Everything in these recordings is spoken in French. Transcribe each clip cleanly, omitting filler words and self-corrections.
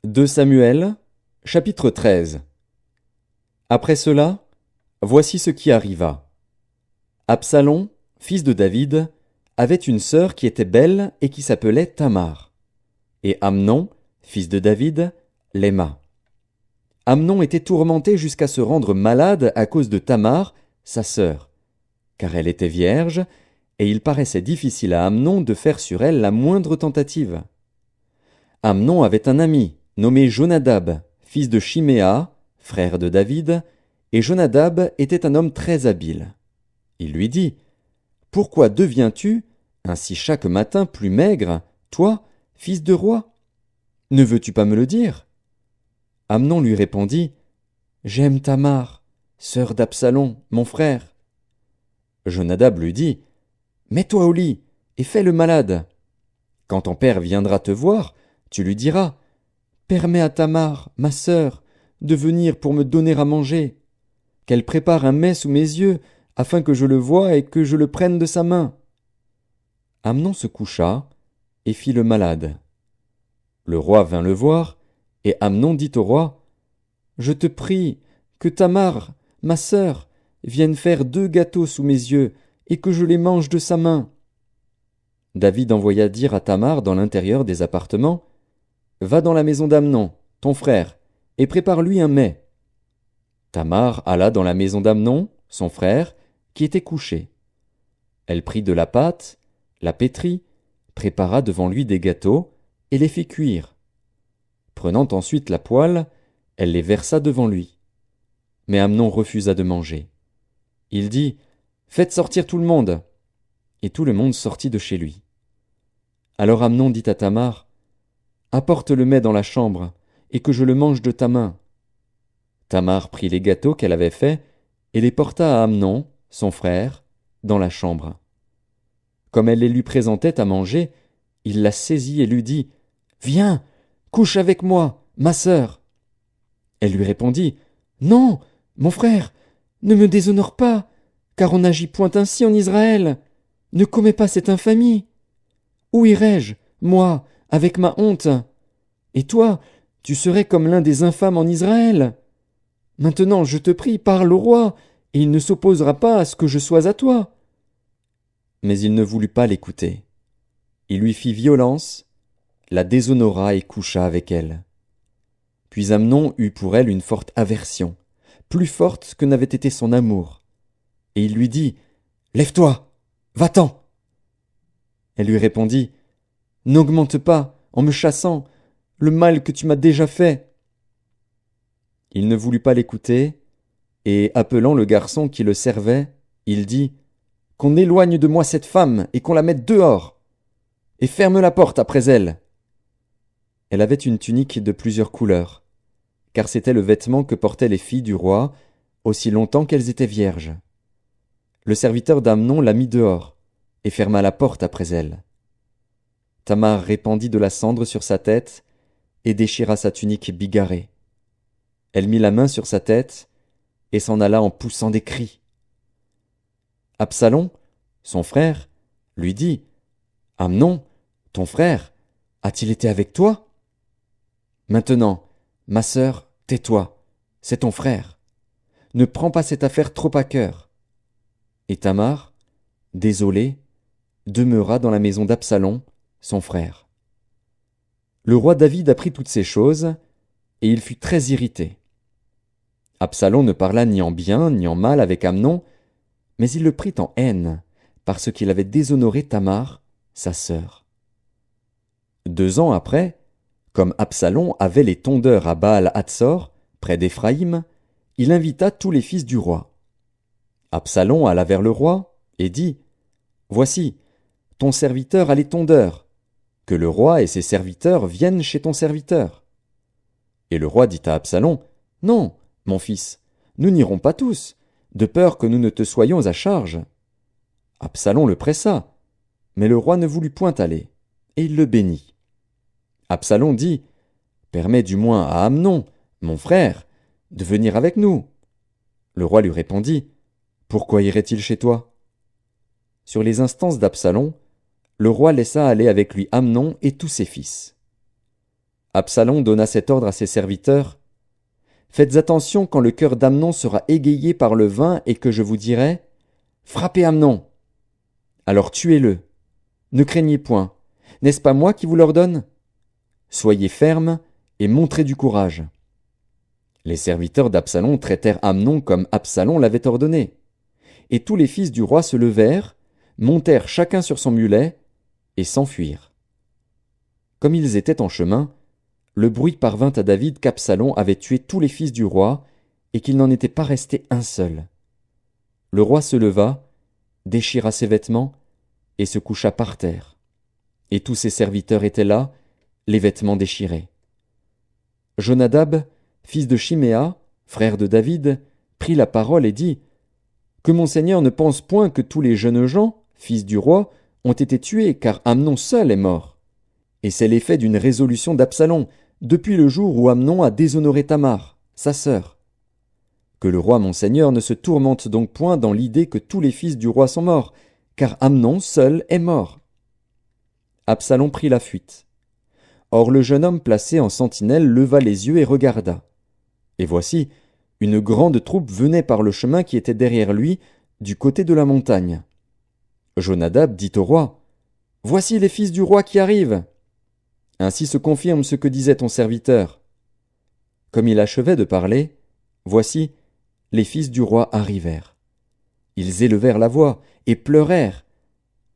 2 Samuel, chapitre 13. Après cela, voici ce qui arriva. Absalom, fils de David, avait une sœur qui était belle et qui s'appelait Tamar. Et Amnon, fils de David, l'aima. Amnon était tourmenté jusqu'à se rendre malade à cause de Tamar, sa sœur, car elle était vierge, et il paraissait difficile à Amnon de faire sur elle la moindre tentative. Amnon avait un ami, nommé Jonadab, fils de Shiméa, frère de David, et Jonadab était un homme très habile. Il lui dit, « Pourquoi deviens-tu, ainsi chaque matin plus maigre, toi, fils de roi? Ne veux-tu pas me le dire ?» Amnon lui répondit, « J'aime Tamar, sœur d'Absalom, mon frère. » Jonadab lui dit, « Mets-toi au lit et fais le malade. Quand ton père viendra te voir, tu lui diras, « Permets à Tamar, ma sœur, de venir pour me donner à manger, qu'elle prépare un mets sous mes yeux, afin que je le voie et que je le prenne de sa main. » Amnon se coucha et fit le malade. Le roi vint le voir, et Amnon dit au roi, « Je te prie que Tamar, ma sœur, vienne faire 2 gâteaux sous mes yeux, et que je les mange de sa main. » David envoya dire à Tamar dans l'intérieur des appartements, « Va dans la maison d'Amnon, ton frère, et prépare-lui un mets. » Tamar alla dans la maison d'Amnon, son frère, qui était couché. Elle prit de la pâte, la pétrit, prépara devant lui des gâteaux, et les fit cuire. Prenant ensuite la poêle, elle les versa devant lui. Mais Amnon refusa de manger. Il dit, « Faites sortir tout le monde. » Et tout le monde sortit de chez lui. Alors Amnon dit à Tamar, « Apporte le mets dans la chambre, et que je le mange de ta main. » Tamar prit les gâteaux qu'elle avait faits, et les porta à Amnon, son frère, dans la chambre. Comme elle les lui présentait à manger, il la saisit et lui dit, « Viens, couche avec moi, ma sœur. » Elle lui répondit, « Non, mon frère, ne me déshonore pas, car on n'agit point ainsi en Israël. Ne commets pas cette infamie. Où irai-je, moi, avec ma honte? Et toi, tu serais comme l'un des infâmes en Israël. Maintenant, je te prie, parle au roi, et il ne s'opposera pas à ce que je sois à toi. » Mais il ne voulut pas l'écouter. Il lui fit violence, la déshonora et coucha avec elle. Puis Amnon eut pour elle une forte aversion, plus forte que n'avait été son amour. Et il lui dit, « Lève-toi, va-t'en. » Elle lui répondit, « N'augmente pas, en me chassant, le mal que tu m'as déjà fait. » Il ne voulut pas l'écouter, et appelant le garçon qui le servait, il dit, « Qu'on éloigne de moi cette femme et qu'on la mette dehors, et ferme la porte après elle. » Elle avait une tunique de plusieurs couleurs, car c'était le vêtement que portaient les filles du roi, aussi longtemps qu'elles étaient vierges. Le serviteur d'Amnon la mit dehors, et ferma la porte après elle. Tamar répandit de la cendre sur sa tête, et déchira sa tunique bigarrée. Elle mit la main sur sa tête, et s'en alla en poussant des cris. Absalom, son frère, lui dit, « Amnon, ton frère, a-t-il été avec toi? Maintenant, ma sœur, tais-toi, c'est ton frère. Ne prends pas cette affaire trop à cœur. » Et Tamar, désolée, demeura dans la maison d'Absalom, son frère. Le roi David apprit toutes ces choses, et il fut très irrité. Absalom ne parla ni en bien ni en mal avec Amnon, mais il le prit en haine, parce qu'il avait déshonoré Tamar, sa sœur. 2 ans après, comme Absalom avait les tondeurs à Baal-Hatsor, près d'Éphraïm, il invita tous les fils du roi. Absalom alla vers le roi et dit, « Voici, ton serviteur a les tondeurs, que le roi et ses serviteurs viennent chez ton serviteur. » Et le roi dit à Absalom, « Non, mon fils, nous n'irons pas tous, de peur que nous ne te soyons à charge. » Absalom le pressa, mais le roi ne voulut point aller, et il le bénit. Absalom dit, « Permets du moins à Amnon, mon frère, de venir avec nous. » Le roi lui répondit, « Pourquoi irait-il chez toi? » Sur les instances d'Absalom, le roi laissa aller avec lui Amnon et tous ses fils. Absalom donna cet ordre à ses serviteurs. Faites attention quand le cœur d'Amnon sera égayé par le vin et que je vous dirai, frappez Amnon. Alors tuez-le. Ne craignez point. N'est-ce pas moi qui vous l'ordonne? Soyez fermes et montrez du courage. Les serviteurs d'Absalom traitèrent Amnon comme Absalom l'avait ordonné. Et tous les fils du roi se levèrent, montèrent chacun sur son mulet, et s'enfuirent. Comme ils étaient en chemin, le bruit parvint à David qu'Absalom avait tué tous les fils du roi, et qu'il n'en était pas resté un seul. Le roi se leva, déchira ses vêtements, et se coucha par terre. Et tous ses serviteurs étaient là, les vêtements déchirés. Jonadab, fils de Chiméa, frère de David, prit la parole et dit, « Que mon seigneur ne pense point que tous les jeunes gens, fils du roi, ont été tués, car Amnon seul est mort. Et c'est l'effet d'une résolution d'Absalom, depuis le jour où Amnon a déshonoré Tamar, sa sœur. Que le roi mon seigneur ne se tourmente donc point dans l'idée que tous les fils du roi sont morts, car Amnon seul est mort. » Absalom prit la fuite. Or le jeune homme placé en sentinelle leva les yeux et regarda. Et voici, une grande troupe venait par le chemin qui était derrière lui, du côté de la montagne. Jonadab dit au roi, « Voici les fils du roi qui arrivent. » Ainsi se confirme ce que disait ton serviteur. Comme il achevait de parler, voici, les fils du roi arrivèrent. Ils élevèrent la voix et pleurèrent.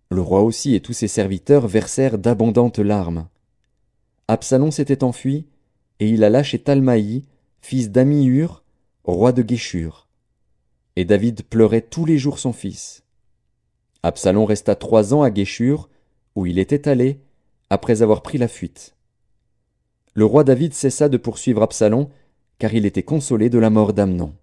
Le roi aussi et tous ses serviteurs versèrent d'abondantes larmes. Absalom s'était enfui, et il alla chez Talmaï, fils d'Amihur, roi de Guéshur. Et David pleurait tous les jours son fils. Absalom resta 3 ans à Guéshur, où il était allé, après avoir pris la fuite. Le roi David cessa de poursuivre Absalom, car il était consolé de la mort d'Amnon.